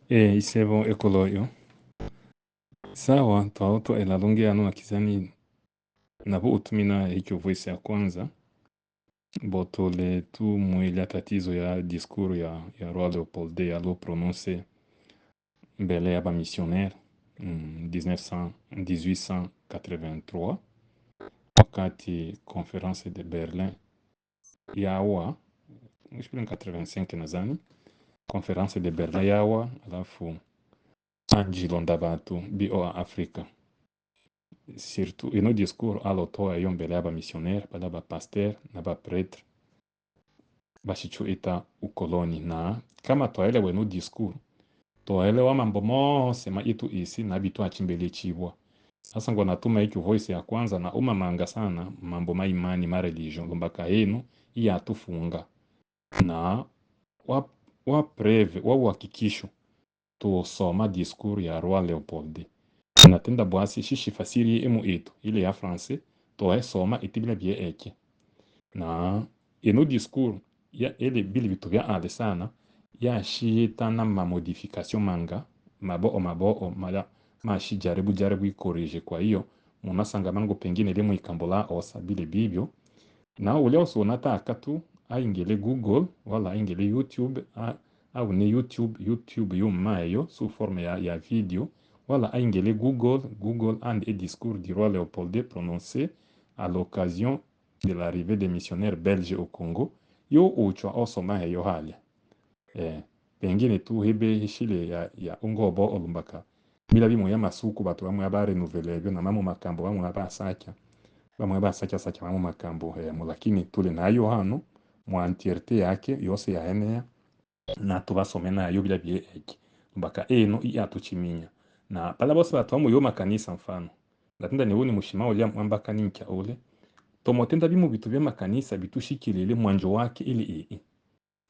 Isebo ekoloyo. Sawa, twaoto elalonge ano akizani nabo utumina hicho voice ya kwanza botole tu mwila tatizo ya diskuru ya Roi Leopold II alo prononce mbele ya ba missionnaire 1883 wakati conference de Berlin yawa mshpili 85 nadhani conference de Berlin yawa alafu anjilo ndabatu bio Afrika surtout ino discours alotoa yo mbele ya ba missionnaire bala ba pasteur na ba prêtre bashichu ita ukoloni na kama twaelewa ino discours twaelewa mambo mose maitu isi na bitu achimbele chibwa sasa ngo natuma iki voice ya kwanza na manga sana mambo maimani ma religion lumbaka yenu iya atufunga na wa preve wa uhakikisho tusoma discours ya Roi Leopold natenda bwasi shishi fasiri emu itu ile ya français toe soma itibila bie eke na eno discours ya ele bili vitu vya ale sana ya shita na ma modification manga mabo mala mashi jaribu ikorije kwa hiyo munasanga mango pengine lemu ikambola osa bile bibyo na ule oso nataka tu aingele Google wala aingele YouTube au ni YouTube yumayo sous forme ya video voilà, aingele Google and a discours du roi Léopold II prononcé à l'occasion de l'arrivée des missionnaires belges au Congo. Yo uchwa osoma heyo hali. Pengine tu hebe hishile ya ungobo olumbaka. Bila bimu ya masuku batu bamu yaba renouvelebyo na mamu makambo bamu yaba sacha. Bamu yaba sacha mamu makambo mulakini tule na yo hano mu entierte yake yose ya enea na tubasomena yo bila bie eki. Mbaka eno iya tuchiminya. Na pala bose batuamu yo makanisa mfano latenda niuni mushima ulia mwambaka ninkia ule tomotenda bimu bitu bya makanisa bitushikilele mwanjo wake ili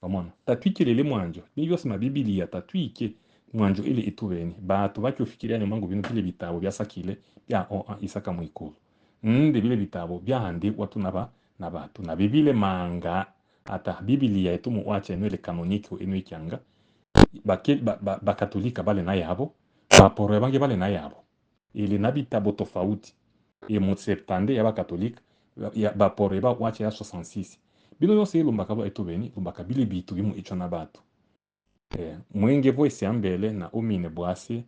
omona tatwikilele mwanjo nibyo sima biblia tatwike mwanjo ili itubeni batu bakyofikiria ni mangu binu bile bitabo byasakile bya isaka mwikulu bile bitabo byahandi watu na batu na bibile manga ata biblia etumu wacha enwele kanoniki enu ikyanga bakatolika bale na yabo baporo bange bale na yabo ili na bitabo tofauti mu septande ya bakatolika ya baporo ba wacha ya 66 bino yose lumbaka ba etubeni lumbaka bile bitu bimu icho na batu mwenge voice ya mbele na umine bwasi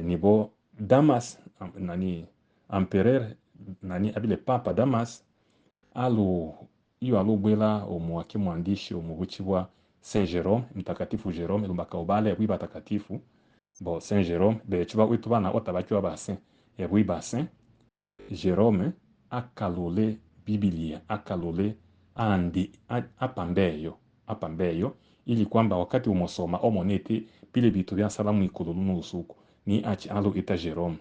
nibo Damas nani empereur nani abile papa Damas iyo alubwela omuwake mwandishi omubuchibwa Saint Jerome mtakatifu Jerome lumbaka obale bwi batakatifu bo Saint Jerome bechuba witu bana otabakiwa ba Saint bwi ba Saint Jerome akalole Biblia akalole andi apambeyo ili kwamba wakati umosoma omonete bile bitu bya salamu ikululu nusuku ni achi alo ita Jerome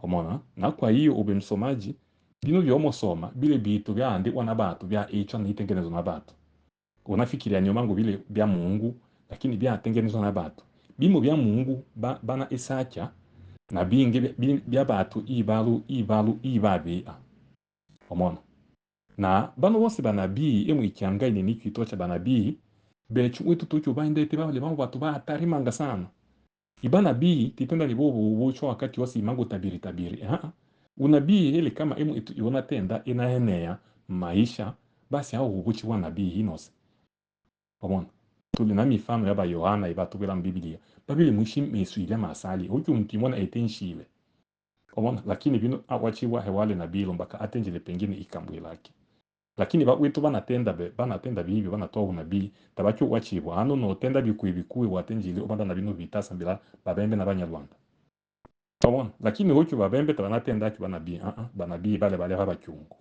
omona na kwa hiyo ube msomaji bino byomosoma bile bitu bya andi wana batu bya icho na itengenezo na batu unafikiria nyomangu bile bya Mungu lakini bya tengenezo na batu bimo bya Mungu bana esacha na binge bya batu ibabe omona na bano bose banabii emu ikyanga ine nikitocha banabii bechu wetu tuchu bainde te bale bangu batu ba hatari manga sana ibanabii tipenda libobo ucho wakati wasi mango tabiri unabii ile kama emu iona tenda inaenea maisha basi hao ubuchi wa nabii hinose omona tuli na mifano ya ba Yohana ibatubela mbiblia babili mwishi mesuile masali uchu mtimona etenshile omona lakini bino awachiwa hewale nabii lombaka atenjele pengine ikambwe lake lakini wetu banatenda bibyo banatoa unabii tabakyo wachibwa hano no tenda bikuwe watenjile obanda na bino bitasa mbila babembe na banyarwanda omona lakini hocho babembe tabanatenda ki banabii bale haba kyungu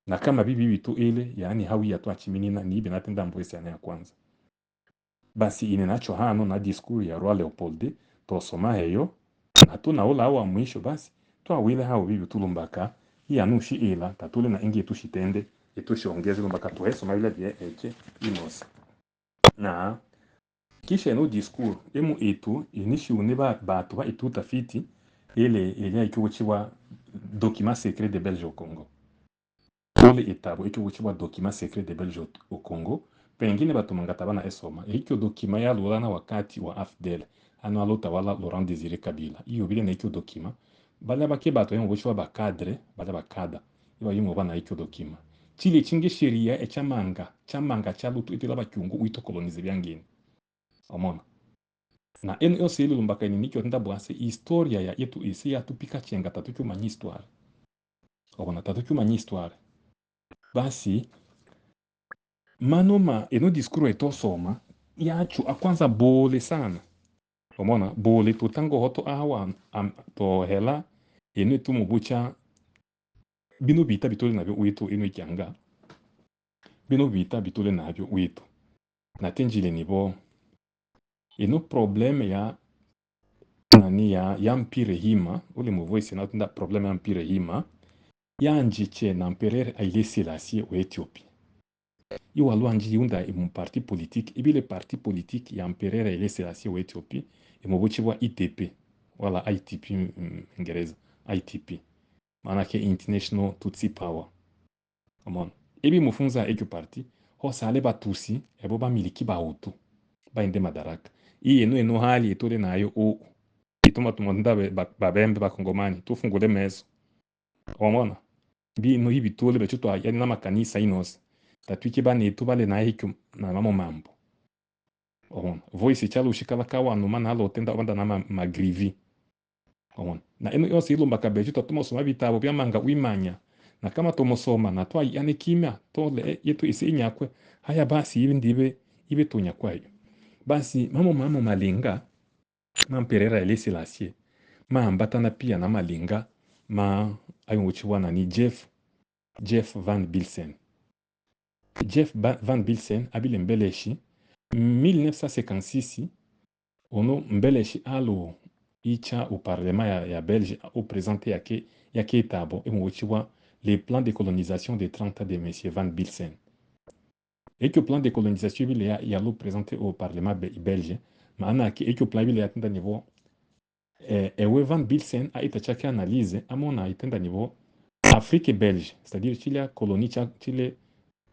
na kama bibi bitu ile yani hawi ya tuachiminina ni ibe natenda mbwese ya kwanza basi ine nacho hano na discours ya Roi Leopold tosoma heyo na tunaola wa mwisho basi twawile hao bibi tulumbaka nushi ila tatule na ingi tushitende etushongeze lumbaka tuesoma ile bie eke inose na kisha eno discours emu etu inishi une batu ba etu tafiti ile ikiwuchiwa document secret de Belge au Congo. Ile etabo ikiwuchiwa document secret de Belge au Congo pengine batumanga tabana esoma ikyo dokima ya lulana wakati wa AFDL ano alotawala Laurent Désiré Kabila iyo bile na ikyo dokima bala bake bato yango bochwa bakadre bala bakada iba yimo bana ikyo dokima chile chinge sheria chamanga chalutu itela bakyungu uito kolonize byangeni omona na eno yose ile lumbaka ni nikyo tenda bwase historia ya yetu isi ya tupika chenga tatuku manyi histoire omona tatuku manyi histoire basi manoma eno diskuru etosoma yachu akwanza bole sana omona bole tutango hoto awa to hela eno tumubucha bino bita bitole nabyo uito eno ikyanga bino bita bitole nabyo uito na tenjile nibo eno probleme ya nani ya mpire hima ule muvoisi na tunda probleme ya mpire hima ya njiche na empereur Haile Selassie wa Ethiopia iwa luanji yunda imu parti politique ibile parti politique ya empereur Haile Selassie wa Ethiopia imubuchi wa ITP wala ITP Ngereza ITP maana ke International Tutsi Power amon ibi mufunza ekyo parti ho sale batusi ebo ba miliki ba hutu ba inde madaraka eno hali etole nayo o ituma tumanda babembe bakongomani tufungule meso omona bi no ibitole bechuto ya na makanisa inos tatwiki bane tubale na hikyo na mamo mambo omona voice chalo shikala kawa no mana halo tenda banda na magrivi omona na eno yose ilomba kabechuto tumosoma bitabo byamanga wimanya na kama tomosoma na twa yani kimya tole yetu isi inyakwe haya basi ibi ndibe ibe tunyakwayo basi mamo malinga mamperera Haile Selassie maambatana pia na malinga ma ayunguchiwana ni Jeff Van Bilsen. Jeff Van Bilsen abile mbeleshi 1956 ono mbeleshi alo icha au parlement ya Belge au présenté yake itabo emunguchiwa les plans de colonisation des 30 ans de monsieur Van Bilsen. Et que plan de colonisation bile ya lo présenté au parlement belge maana ke ekyo plan bile yatenda niveau ewe Van Bilsen a itachake analyse amona itenda niveau Afrique belge c'est-à-dire chile colonie chile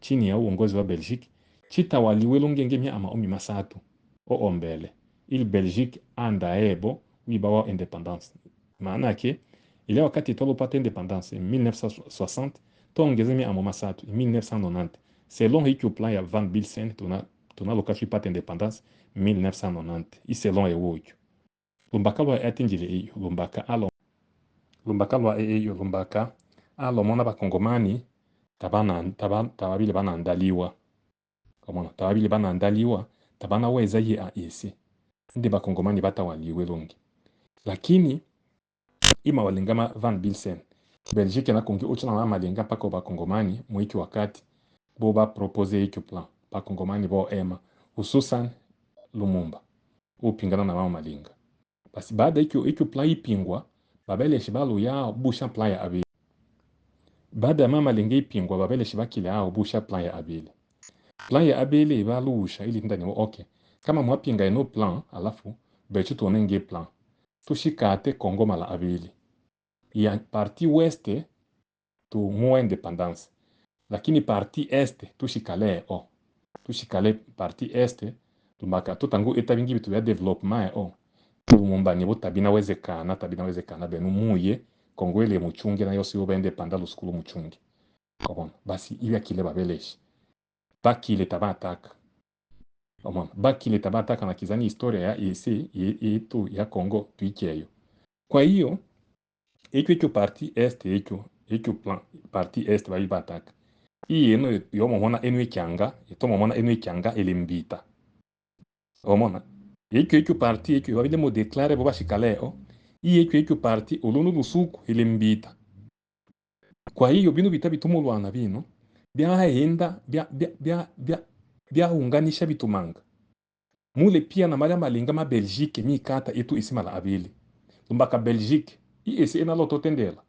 chini ya uongozi wa Belgique chitawaliwe lungenge mia ama omi masatu o ombele il Belgique anda ebo wibawa independance maana ke ile wakati tolopata independance 1960 tongeze mia ama masatu 1990 selon hikyo plan ya Van Bilsen tunalokashi pata independance 1990 i selon ewoyo lumbaka lwa etingile iyo lumbaka alo mona bakongomani tababile banandaliwa komona tababile banandaliwa tabana weza ye AEC ndi bakongomani batawaliwe longi lakini ima walingama Van Bilsen Belgique na kongi uchana na malinga pako bakongomani mwiki wakati boba propose ikyo plan bakongomani bo ema hususan Lumumba upingana na mama malinga basi baada ikyo plan ipingwa babele shibalu ya busha plan ya abili baada ya mama malinga ipingwa babele shibakile ya busha plan ya abili ibalusha ili ndani okay kama mwapinga eno plan alafu bechu tuonenge plan tushikate Kongo mala abili ya parti weste tu mwa independance lakini parti este tushikale parti este tumbaka tutangu etabingi bitu ya development Lumumba nibo tabina wezekana benu muye Kongo ile muchunge na yose yoba independant luskulu muchunge komona basi ibi akile babeleshi bakile tabataka omona bakile tabataka na kizani historia ya isi yetu ya Kongo tuikeyo kwa hiyo ekyo parti este ekyo plan parti este bayibataka iyeno yomomona enu ikyanga itomomona enu ikyanga elimbita omona ekyo parti ekyo babile mo declare bo bashikaleo ekyo parti olunu lusuku elimbita kwa hiyo bino bita bitumulwana bino byahenda byahunganisha bitumanga mule pia na mali malinga ma Belgique mikata etu isimala abili lumbaka Belgique isi enalo totendela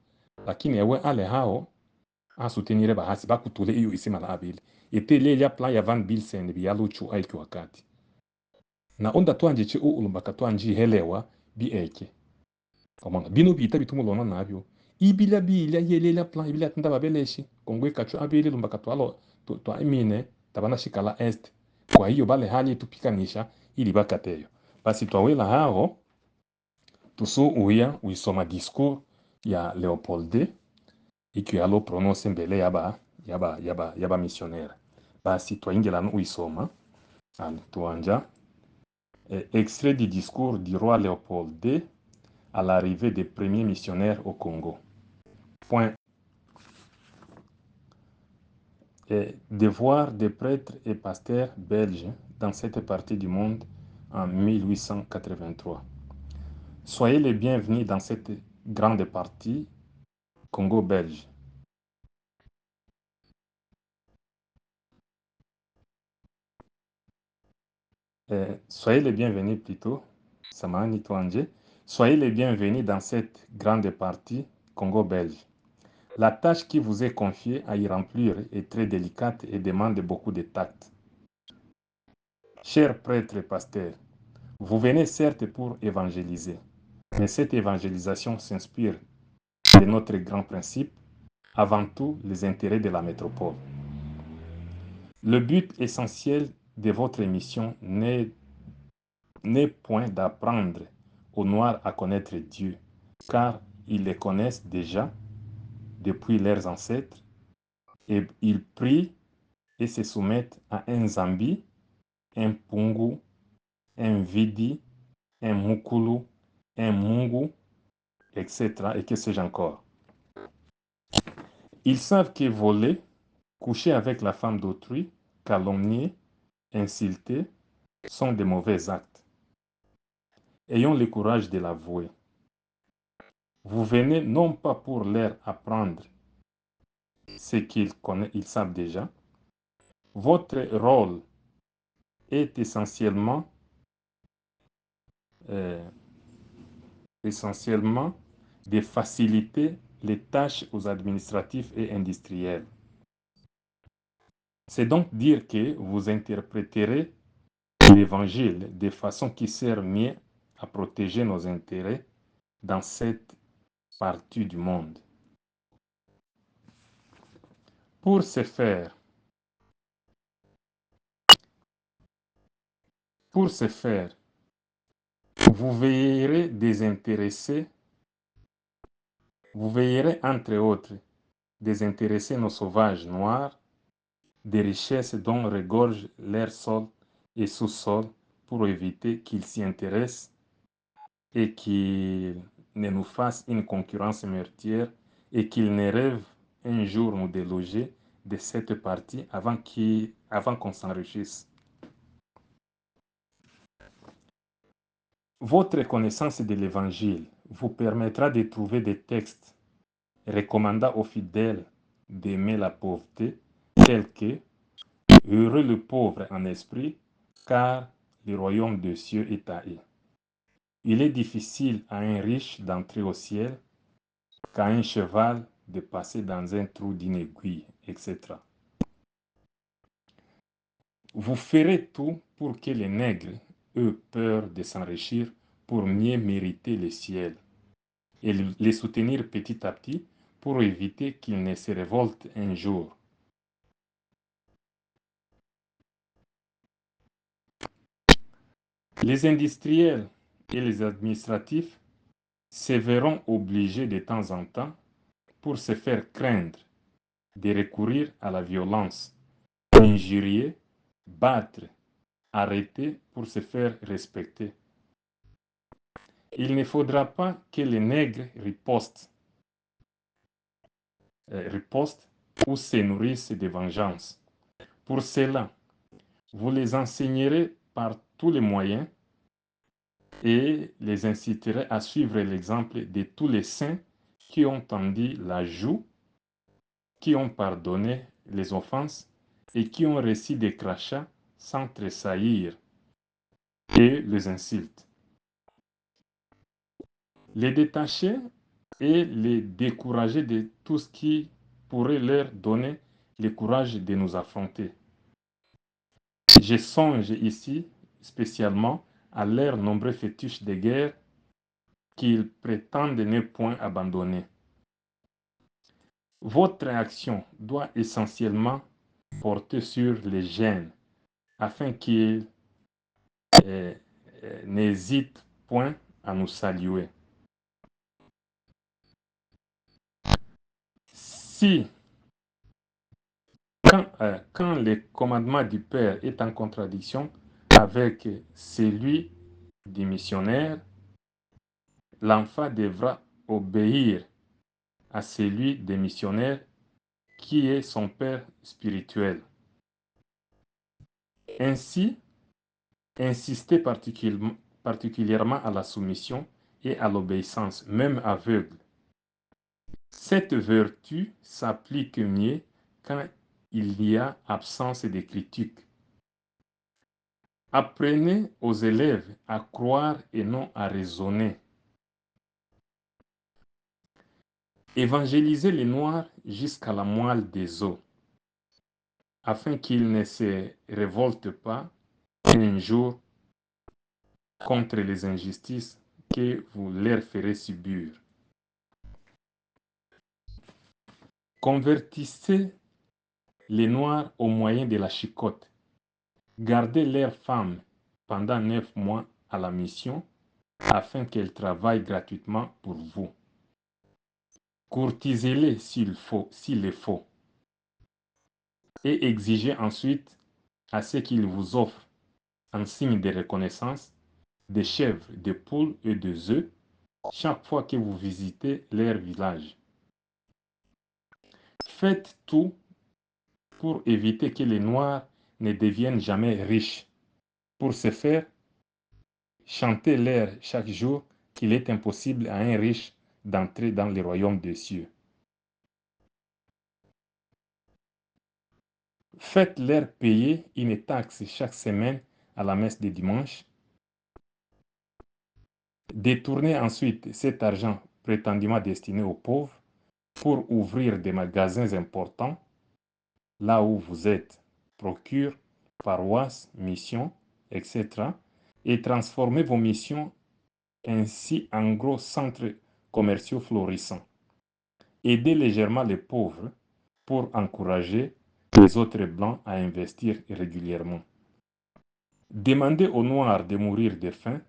lakini ewe ale hao asutenire bahasi bakutule iyo isimala abili etele ya plan ya Van Bilsen biyaluchu aiki wakati na onda twanje chi lumbaka twanje helewa bieke komona bino bita bitumulona nabyo ibila yelela plan ibila tanda babeleshi kongwe kachu abili lumbaka twalo to amine tabana shikala est Kwa hiyo bale hali tupikanisha ili bakateyo. Basi twawela hao tusu uya uisoma discours ya Leopold ikialo prononce mbele yaba missionnaire. Basi twaingila no uisoma. Tuanja. Extrait du discours du roi Léopold II à l'arrivée des premiers missionnaires au Congo. Point. Devoir des prêtres et pasteurs belges dans cette partie du monde en 1883. Soyez les bienvenus dans cette grande partie Congo-belge. Soyez les bienvenus plutôt, Samani Touanje. Soyez les bienvenus dans cette grande partie Congo-belge. La tâche qui vous est confiée à y remplir est très délicate et demande beaucoup de tact. Chers prêtres et pasteurs, vous venez certes pour évangéliser, mais cette évangélisation s'inspire de notre grand principe, avant tout les intérêts de la métropole. Le but essentiel de votre mission n'est point d'apprendre aux Noirs à connaître Dieu, car ils le connaissent déjà depuis leurs ancêtres, et ils prient et se soumettent à un Zambi, un Pungu, un Vidi, un Mukulu, un Mungu, etc. Et que sais-je encore. Ils savent que voler, coucher avec la femme d'autrui, calomnier, insulter, sont de mauvais actes. Ayons le courage de l'avouer. Vous venez non pas pour leur apprendre ce qu'ils connaissent, ils savent déjà. Votre rôle est essentiellement de faciliter les tâches aux administratifs et industriels. C'est donc dire que vous interpréterez l'Évangile de façon qui sert mieux à protéger nos intérêts dans cette partie du monde. Pour ce faire, vous veillerez entre autres désintéresser nos sauvages noirs des richesses dont regorgent leur sol et sous-sol pour éviter qu'ils s'y intéressent et qu'ils ne nous fassent une concurrence meurtrière et qu'ils ne rêvent un jour nous déloger de cette partie avant qu'on s'enrichisse. Votre connaissance de l'Évangile vous permettra de trouver des textes recommandant aux fidèles d'aimer la pauvreté, tels que « Heureux le pauvre en esprit, car le royaume des cieux est à eux. Il est difficile à un riche d'entrer au ciel, qu'à un cheval de passer dans un trou d'une aiguille, etc. » Vous ferez tout pour que les nègres aient peur de s'enrichir pour mieux mériter le ciel et les soutenir petit à petit pour éviter qu'ils ne se révoltent un jour. Les industriels et les administratifs se verront obligés de temps en temps, pour se faire craindre, de recourir à la violence, injurier, battre, arrêter pour se faire respecter. Il ne faudra pas que les nègres ripostent ou se nourrissent de vengeance. Pour cela, vous les enseignerez par tous les moyens et les inciterez à suivre l'exemple de tous les saints qui ont tendu la joue, qui ont pardonné les offenses et qui ont reçu des crachats sans tressaillir et les insultes. Les détacher et les décourager de tout ce qui pourrait leur donner le courage de nous affronter. Je songe ici spécialement à leurs nombreux fétiches de guerre qu'ils prétendent ne point abandonner. Votre action doit essentiellement porter sur les gènes, afin qu'il n'hésite point à nous saluer. Si, quand le commandement du Père est en contradiction avec celui du missionnaire, l'enfant devra obéir à celui des missionnaires qui est son père spirituel. Ainsi, insister particulièrement à la soumission et à l'obéissance, même aveugle. Cette vertu s'applique mieux quand il y a absence de critique. Apprenez aux élèves à croire et non à raisonner. Évangélisez les Noirs jusqu'à la moelle des os, afin qu'ils ne se révoltent pas un jour contre les injustices que vous leur ferez subir. Convertissez les Noirs au moyen de la chicotte. Gardez leurs femmes pendant 9 mois à la mission afin qu'elles travaillent gratuitement pour vous. Courtisez-les s'il est faut, et exigez ensuite à ce qu'ils vous offrent, en signe de reconnaissance, des chèvres, des poules et des œufs chaque fois que vous visitez leur village. Faites tout pour éviter que les Noirs ne deviennent jamais riches. Pour ce faire, chantez-leur chaque jour qu'il est impossible à un riche d'entrer dans le royaume des cieux. Faites-leur payer une taxe chaque semaine à la messe de dimanche. Détournez ensuite cet argent prétendument destiné aux pauvres pour ouvrir des magasins importants là où vous êtes, procure, paroisse, mission, etc. et transformez vos missions ainsi en gros centres commerciaux florissants. Aidez légèrement les pauvres pour encourager les autres blancs à investir régulièrement. Demandez aux noirs de mourir de faim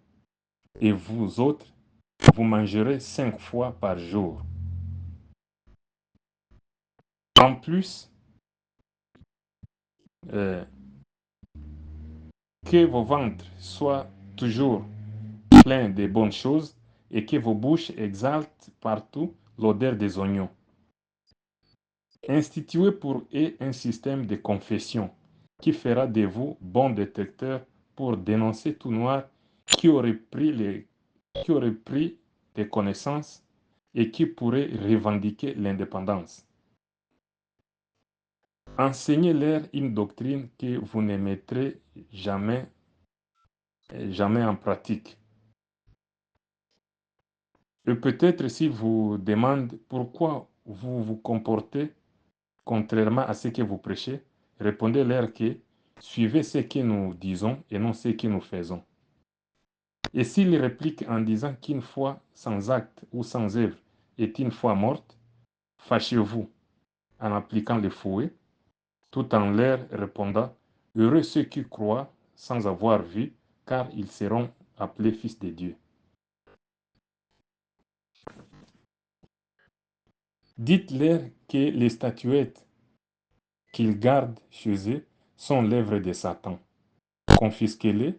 et vous autres, vous mangerez 5 fois par jour. En plus, que vos ventres soient toujours pleins de bonnes choses et que vos bouches exaltent partout l'odeur des oignons. Instituez pour eux un système de confession qui fera de vous bons détecteurs pour dénoncer tout noir qui aurait pris des connaissances et qui pourrait revendiquer l'indépendance. Enseignez-leur une doctrine que vous ne mettrez jamais en pratique. Et peut-être s'ils vous demandent pourquoi vous vous comportez contrairement à ce que vous prêchez, répondez-leur que suivez ce que nous disons et non ce que nous faisons. Et s'ils répliquent en disant qu'une foi sans acte ou sans œuvre est une foi morte, fâchez-vous en appliquant le fouet, tout en leur répondant, heureux ceux qui croient sans avoir vu, car ils seront appelés fils de Dieu. Dites-leur que les statuettes qu'ils gardent chez eux sont l'œuvre de Satan. Confisquez-les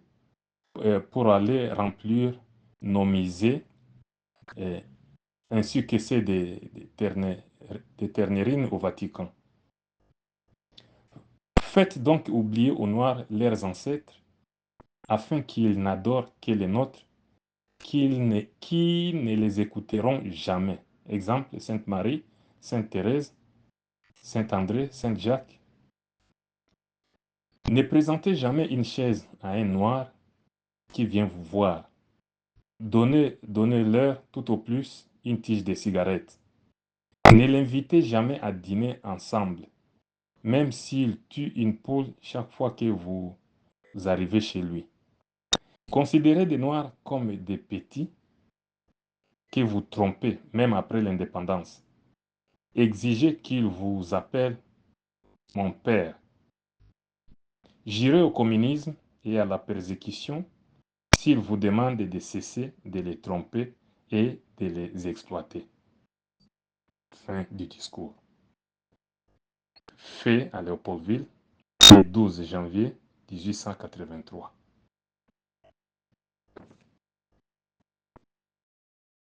pour aller remplir nos musées, ainsi que ceux des Ternérines au Vatican. Faites donc oublier aux Noirs leurs ancêtres, afin qu'ils n'adorent que les nôtres, qui ne les écouteront jamais. Exemple, Sainte Marie, Sainte Thérèse, Saint André, Saint Jacques. Ne présentez jamais une chaise à un Noir qui vient vous voir. Donnez-leur tout au plus une tige de cigarette. Ne l'invitez jamais à dîner ensemble, même s'il tue une poule chaque fois que vous arrivez chez lui. Considérez des Noirs comme des petits que vous trompez, même après l'indépendance. Exigez qu'ils vous appellent mon père. Jurez au communisme et à la persécution s'ils vous demandent de cesser de les tromper et de les exploiter. Fin du discours. Fait à Léopoldville le 12 janvier 1883.